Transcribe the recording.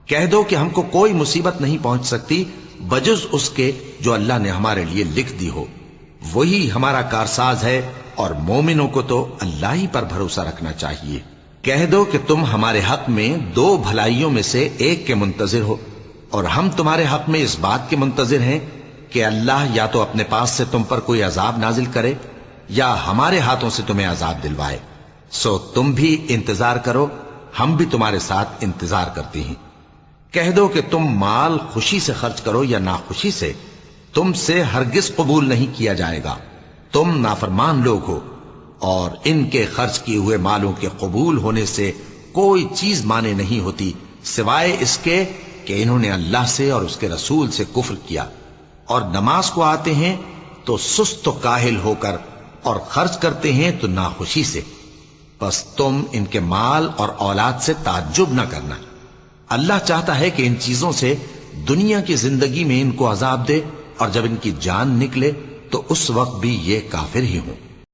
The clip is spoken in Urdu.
کہہ دو کہ ہم کو کوئی مصیبت نہیں پہنچ سکتی بجز اس کے جو اللہ نے ہمارے لیے لکھ دی ہو، وہی ہمارا کارساز ہے، اور مومنوں کو تو اللہ ہی پر بھروسہ رکھنا چاہیے۔ کہہ دو کہ تم ہمارے حق میں دو بھلائیوں میں سے ایک کے منتظر ہو، اور ہم تمہارے حق میں اس بات کے منتظر ہیں کہ اللہ یا تو اپنے پاس سے تم پر کوئی عذاب نازل کرے یا ہمارے ہاتھوں سے تمہیں عذاب دلوائے، سو تم بھی انتظار کرو، ہم بھی تمہارے ساتھ انتظار کرتے ہیں۔ کہہ دو کہ تم مال خوشی سے خرچ کرو یا ناخوشی سے، تم سے ہرگز قبول نہیں کیا جائے گا، تم نافرمان لوگ ہو، اور ان کے خرچ کیے ہوئے مالوں کے قبول ہونے سے کوئی چیز مانے نہیں ہوتی سوائے اس کے کہ انہوں نے اللہ سے اور اس کے رسول سے کفر کیا، اور نماز کو آتے ہیں تو سست و کاہل ہو کر، اور خرچ کرتے ہیں تو ناخوشی سے، بس تم ان کے مال اور اولاد سے تعجب نہ کرنا۔ اللہ چاہتا ہے کہ ان چیزوں سے دنیا کی زندگی میں ان کو عذاب دے، اور جب ان کی جان نکلے تو اس وقت بھی یہ کافر ہی ہوں۔